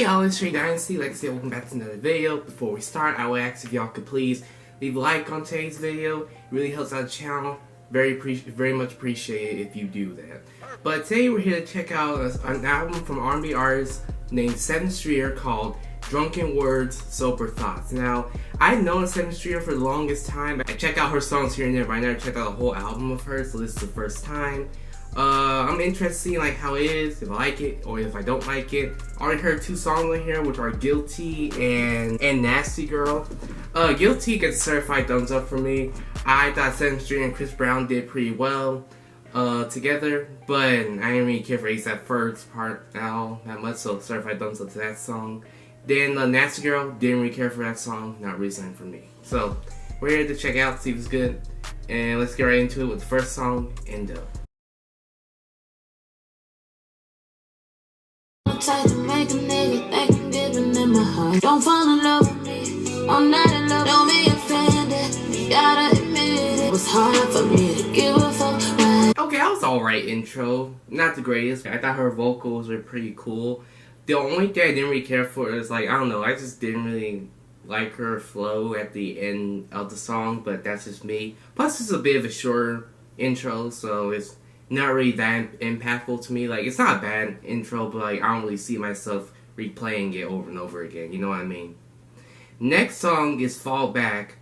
y'all, it's Trey Dynasty. Like I said, welcome back to another video. Before we start, I would ask if y'all could please leave a like on today's video. It really helps out the channel. Very much appreciate it if you do that. But today we're here to check out an album from R&B artist named Sevyn called Drunken, Wordz, Sober Thoughtz. Now, I've known Sevyn for the longest time. I check out her songs here and there, but I never checked out a whole album of hers, so this is the first time. I'm interested to see like how it is, if I like it or if I don't like it. I already heard two songs on here, which are Guilty and Nasty Girl. Guilty gets a certified thumbs up for me. I thought Sevyn and Chris Brown did pretty well together, but I didn't really care for A$AP Ferg's part now that much, so certified thumbs up to that song. Then Nasty Girl, didn't really care for that song, not really something for me. So we're here to check it out, see if it's good, and let's get right into it with the first song, Endo. Type to make a nigga think I'm giving them my heart. Don't fall in love with me, I'm not in love. Don't be offended, gotta admit it was hard for me to give a fuck. Okay, that was alright intro, not the greatest. I thought her vocals were pretty cool. The only thing I didn't really care for is like, I don't know, I just didn't really like her flow at the end of the song, but that's just me. Plus it's a bit of a shorter intro, so it's not really that impactful to me. Like, it's not a bad intro, but like I don't really see myself replaying it over and over again, you know what I mean? Next song is Fall Back.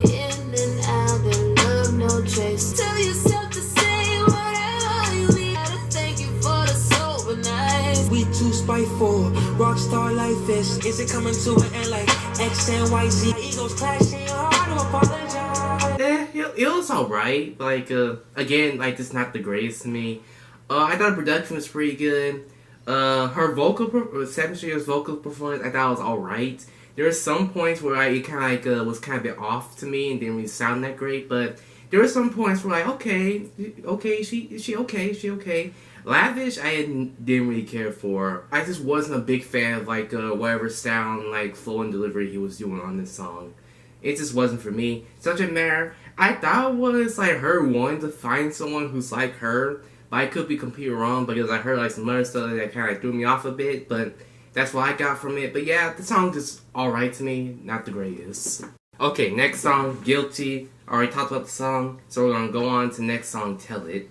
In and out of love, no trace. Tell yourself to say whatever you need. Gotta thank you for the sober nights. We too spiteful, rockstar life is it coming to an end like X and YZ? Egos clashing, hard to apologize. It was alright. Like, again, like, it's not the greatest to me. I thought the production was pretty good. Her Sevyn's vocal performance, I thought was alright. There were some points where it kind of like was kind of a bit off to me and didn't really sound that great, but there were some points where like, okay, she okay. Lavish, I didn't really care for. I just wasn't a big fan of like whatever sound, like flow and delivery he was doing on this song. It just wasn't for me. Subject matter, I thought it was like her wanting to find someone who's like her, but I could be completely wrong because I heard like some other stuff that kind of threw me off a bit, but that's what I got from it. But yeah, the song just alright to me, not the greatest. Okay, next song, Guilty. I already talked about the song, so we're gonna go on to the next song, Tell It.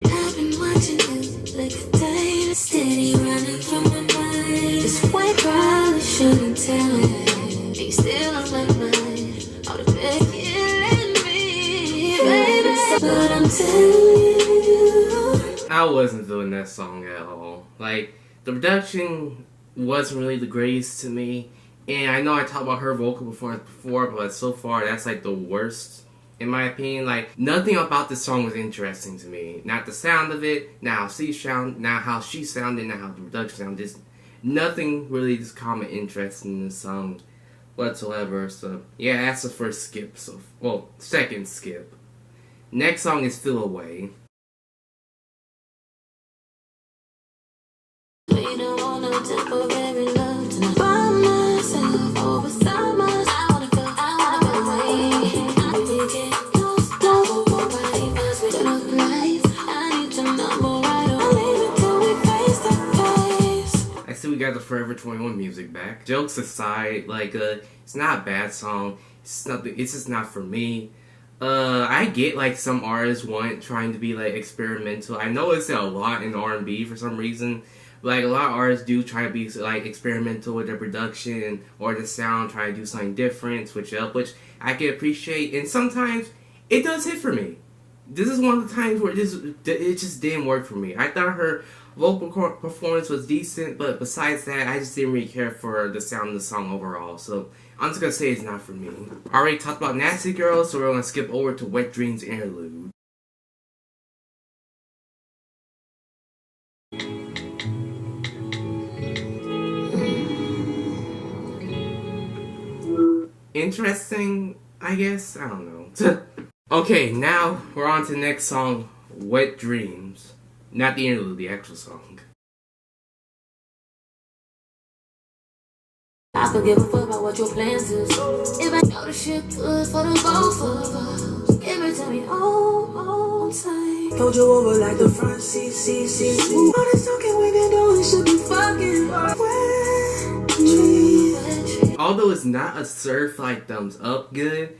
I've been watching you like a day, steady running from my mind. This white girl shouldn't tell it. You still on my mind. All the bed killing me, baby. But I'm telling you, I wasn't feeling that song at all. Like, the production wasn't really the greatest to me. And I know I talked about her vocal performance before, but so far that's like the worst in my opinion. Like, nothing about this song was interesting to me. Not the sound of it, not how she sounded, not how the production sounded. Just nothing really just caught my interest in this song whatsoever. So yeah, that's the first skip. So, well, second skip. Next song is Feel Away. we don't want no temporary love tonight. By myself, or beside myself. I wanna go away. We get lost, nobody must be looking nice. I need your number right away. Leave it till we face to face. I see we got the Forever 21 music back. Jokes aside, like, it's not a bad song. It's just not for me. I get like some artists trying to be like experimental. I know it's a lot in R&B for some reason. Like, a lot of artists do try to be like experimental with their production or the sound, try to do something different, switch it up, which I can appreciate. And sometimes it does hit for me. This is one of the times where it just didn't work for me. I thought her vocal performance was decent, but besides that, I just didn't really care for the sound of the song overall. So I'm just gonna say it's not for me. I already talked about Nasty Girl, so we're gonna skip over to Wet Dreams Interlude. Interesting, I guess? I don't know. Okay, now we're on to the next song, Wet Dreams. Not the interlude, the actual song. I I could give a fuck about what your plans is. If I know the shit good for the both of us, give it to me all time. Fold you over like the front seat. All this talking we been doing should be fucking Although it's not a certified thumbs up good,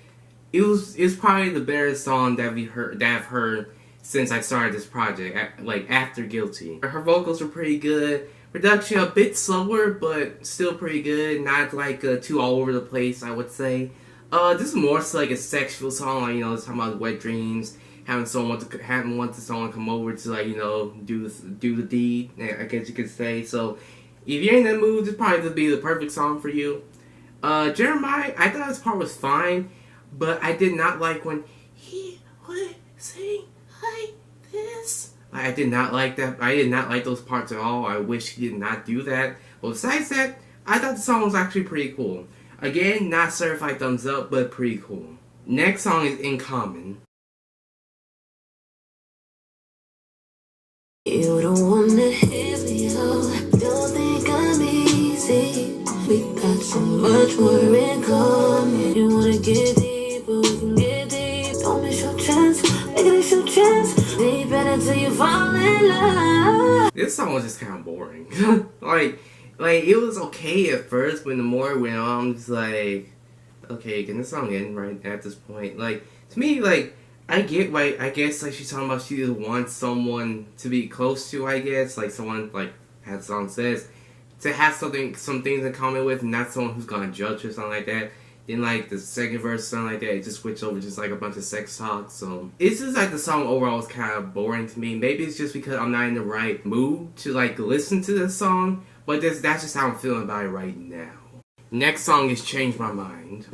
it's probably the better song that I've heard since I started this project, like after Guilty. Her vocals were pretty good. Production a bit slower, but still pretty good. Not like too all over the place, I would say. This is more so like a sexual song, like, you know, it's talking about wet dreams, having someone come over to, like, you know, do the deed, I guess you could say. So if you're in that mood, this probably would be the perfect song for you. Jeremiah, I thought this part was fine, but I did not like when he would sing like this. I did not like that. I did not like those parts at all. I wish he did not do that. But besides that, I thought the song was actually pretty cool. Again, not certified thumbs up, but pretty cool. Next song is In Common. You don't wanna hit me up, don't think I'm easy. We got so much more in common. You wanna get deep, but we can get deep. Don't miss your chance, make it your chance. Be better till you fall in love. This song was just kind of boring. like it was okay at first, but the more it went on, I'm just like, okay, can this song end right at this point? Like, to me, like, I get, like, I guess, like, she's talking about she just wants someone to be close to, I guess, like, someone, like, as the song says, to have some things in common with, and not someone who's gonna judge or something like that. Then, like, the second verse, something like that, it just switched over just, like, a bunch of sex talk, so. It's just, like, the song overall was kind of boring to me. Maybe it's just because I'm not in the right mood to, like, listen to this song, but that's just how I'm feeling about it right now. Next song is Change My Mind.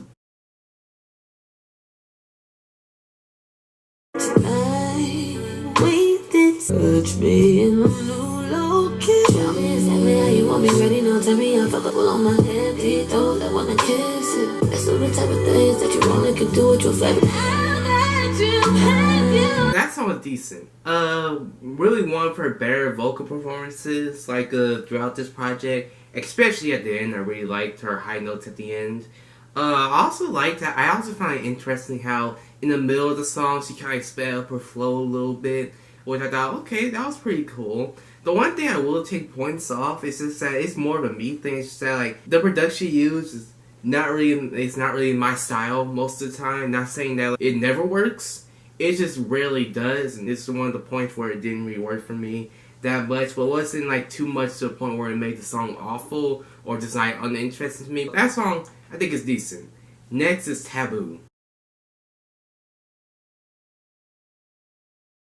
Tonight, we did touch me in a new location. Tell me exactly how you want me, ready now. Tell me I fuck up all on my head. Please don't I wanna kiss it. Let's do the type of things that you only can do with your favorite. That song was decent. Really one of her better vocal performances, like, throughout this project. Especially at the end, I really liked her high notes at the end. I also liked that. I also found it interesting how in the middle of the song she kind of sped up her flow a little bit, which I thought, okay, that was pretty cool. The one thing I will take points off is just that it's more of a me thing. It's just that, like, the production used is not really my style most of the time. Not saying that it never works. It just rarely does, and it's one of the points where it didn't really work for me that much, but it wasn't like too much to the point where it made the song awful or just like uninteresting to me. That song, I think, is decent. Next is Taboo.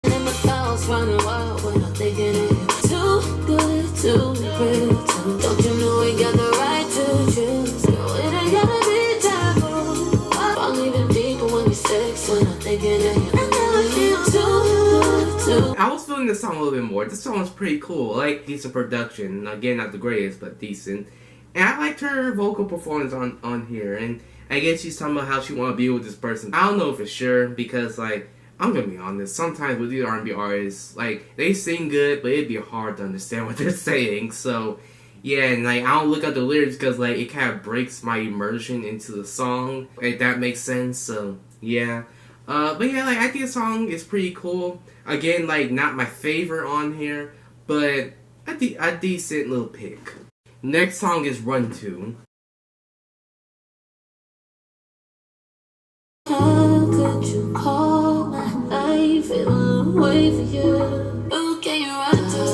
And my thoughts running wild when I'm thinking it. Too good to pretend. Don't you know we got the right to choose? No, it ain't gotta be taboo. I'm leaving deeper when we sex when I'm thinking it. I never feel too good to. I was feeling this song a little bit more. This song was pretty cool. Like, decent production. Again, not the greatest, but decent. And I liked her vocal performance on here. And I guess she's talking about how she want to be with this person. I don't know for sure, because, like, I'm gonna be honest, sometimes with these R&B artists, like, they sing good, but it'd be hard to understand what they're saying. So, yeah, and, like, I don't look at the lyrics because, like, it kind of breaks my immersion into the song, if that makes sense. So, yeah. But yeah, like, I think the song is pretty cool. Again, like, not my favorite on here, but a decent little pick. Next song is Run To. How could you call my life and wait for you? Who can you run to?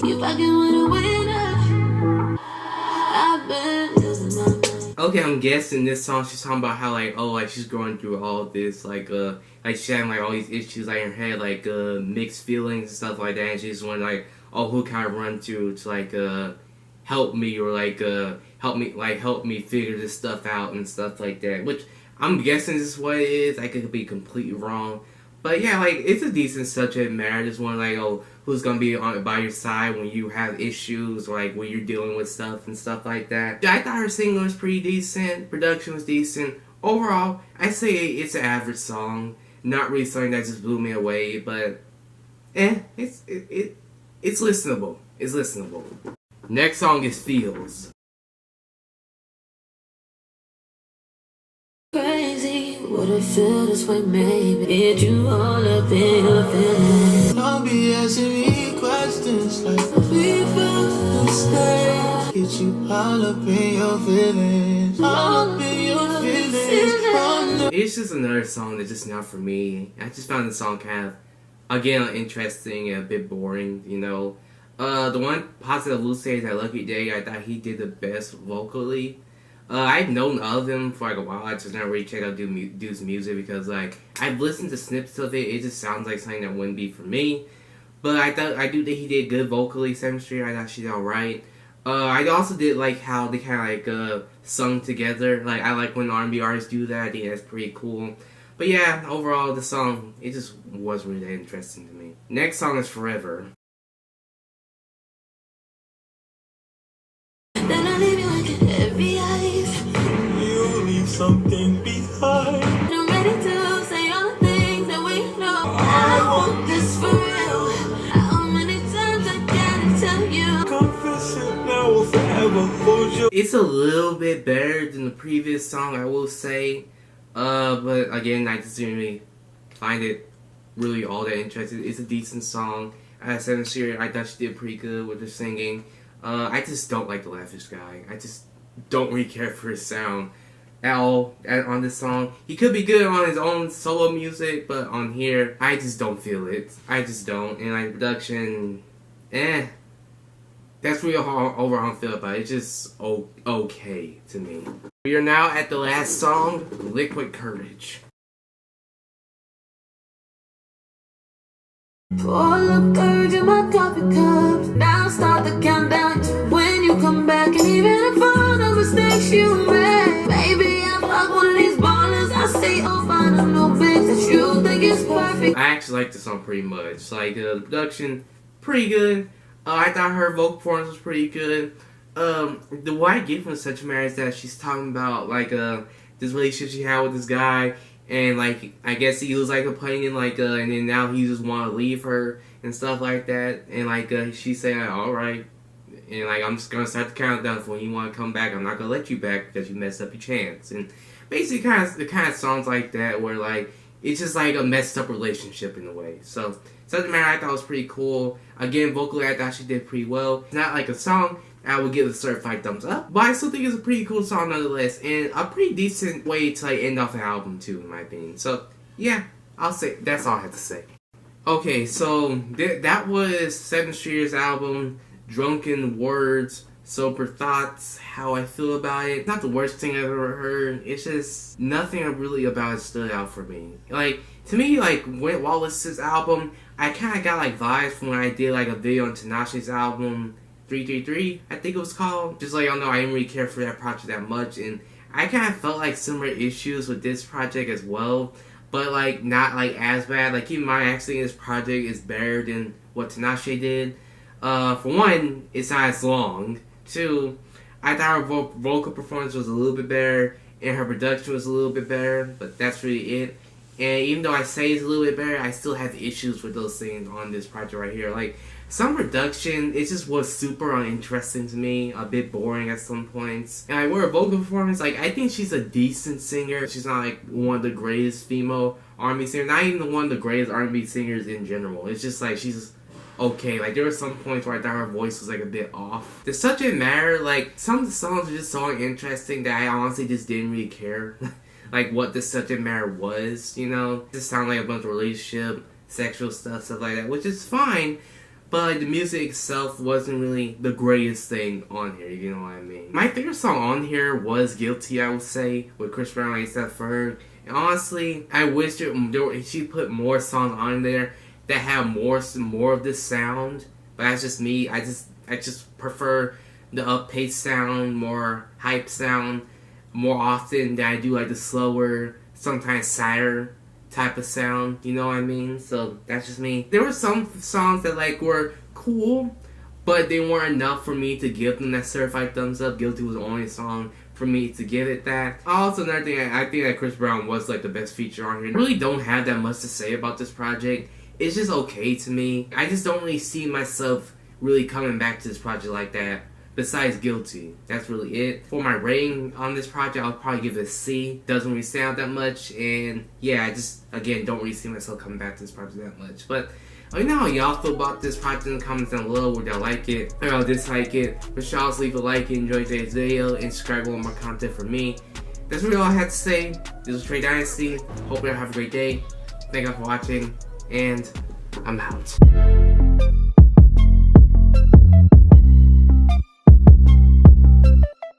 You fucking with a winner. I've been losing my mind. Okay, I'm guessing this song she's talking about how, like, oh, like, she's going through all this, like she's having, like, all these issues, like, in her head, like, mixed feelings and stuff like that, and she's wondering, like, oh, who can I run to, like, help me, or, like, help me figure this stuff out and stuff like that, which I'm guessing this is what it is. I could be completely wrong. But yeah, like, it's a decent subject matter. Just one, like, oh, who's gonna be by your side when you have issues, or, like, when you're dealing with stuff and stuff like that. Yeah, I thought her singing was pretty decent. Production was decent. Overall, I'd say it's an average song. Not really something that just blew me away, but it's listenable. It's listenable. Next song is Feels. they feel this way, maybe. Get you all up in your feelings. Don't be asking me questions like people who stay. Get you all up in your feelings. All up in your feelings. Oh, no. It's just another song that's just not for me. I just found the song kind of, again, interesting and a bit boring, you know. The one positive I will say is that Lucky Day, I thought he did the best vocally. I've known of him for like a while. I just never really checked out dude's music because like I've listened to snippets of it. It just sounds like something that wouldn't be for me. But I do think he did good vocally. Sevyn, I thought she did alright. I also did like how they kind of like sung together. Like I like when R&B artists do that. I think that's pretty cool. But yeah, overall the song, it just wasn't really that interesting to me. Next song is Forever. Then I leave you like an heavy ice. You leave something behind. I'm ready to say all the things that we know. I want this for real. How many times I gotta tell you? Confess it now or forever hold you. It's a little bit better than the previous song, I will say. But again, I just didn't really find it really all that interesting. It's a decent song. Sevyn, I thought she did pretty good with her singing. I just don't like the Lavish guy. I just don't really care for his sound at all on this song. He could be good on his own solo music, but on here, I just don't feel it. I just don't. And like production, that's really overall I feel about it. It's just okay to me. We are now at the last song, Liquid Courage. Pour the courage in my coffee cups. Now start the countdown to when you come back. And even if all the mistakes you made, maybe I'm like one of these ballers. I say, oh, find a new bitch that you think is perfect. I actually like this song pretty much. Like the production, pretty good. I thought her vocal performance was pretty good. The what I get from such a marriage is that she's talking about like this relationship she had with this guy. And, like, I guess he was, like, complaining, like, and then now he just want to leave her and stuff like that. And, like, she's saying, like, alright. And, like, I'm just going to start the countdown for when you want to come back. I'm not going to let you back because you messed up your chance. And basically, the kind of songs like that where, like, it's just, like, a messed up relationship in a way. So, Subject Matter I thought was pretty cool. Again, vocally, I thought she did pretty well. It's not, like, a song I would give it a certified thumbs up. But I still think it's a pretty cool song nonetheless. And a pretty decent way to like end off an album too, in my opinion. So, yeah, I'll say that's all I have to say. Okay, so that was Sevyn album, Drunken, Wordz, Sober Thoughtz, How I Feel About It. Not the worst thing I've ever heard. It's just nothing really about it stood out for me. Like, to me, like, while listening to this album, I kind of got like vibes from when I did like a video on Tinashe's album, 333, I think it was called. Just like y'all know, I didn't really care for that project that much, and I kind of felt like similar issues with this project as well, but like not like as bad. Like keep in mind, actually this project is better than what Tinashe did. For one, it's not as long. Two, I thought her vocal performance was a little bit better, and her production was a little bit better, but that's really it. And even though I say it's a little bit better, I still have issues with those things on this project right here. Like, some production, it just was super uninteresting to me, a bit boring at some points. And like, with her vocal performance, like, I think she's a decent singer. She's not like one of the greatest female R&B singers, not even one of the greatest R&B singers in general. It's just like, she's okay. Like, there were some points where I thought her voice was like a bit off. The subject matter, like, some of the songs are just so uninteresting that I honestly just didn't really care. Like, what the subject matter was, you know? It just sounded like a bunch of relationship, sexual stuff like that, which is fine. But like, the music itself wasn't really the greatest thing on here, you know what I mean? My favorite song on here was Guilty, I would say, with Chris Brown and A$AP Ferg. And honestly, I wish she put more songs on there that have more of this sound. But that's just me. I just prefer the up-paced sound, more hype sound, more often than I do like the slower, sometimes sadder type of sound, you know what I mean? So that's just me. There were some songs that like were cool, but they weren't enough for me to give them that certified thumbs up. Guilty was the only song for me to give it that. Also, another thing, I think that Chris Brown was like the best feature on here. I really don't have that much to say about this project. It's just okay to me. I just don't really see myself really coming back to this project like that besides guilty. That's really it. For my rating on this project, I'll probably give it a C. Doesn't really stand out that much, and yeah, I just, again, don't really see myself coming back to this project that much. But let me know how y'all feel about this project in the comments down below. Would y'all like it? Or y'all dislike it? For sure, also leave a like, enjoy today's video, and subscribe for more content from me. That's really all I had to say. This was Trey Dynasty. Hope y'all have a great day. Thank you for watching, and I'm out.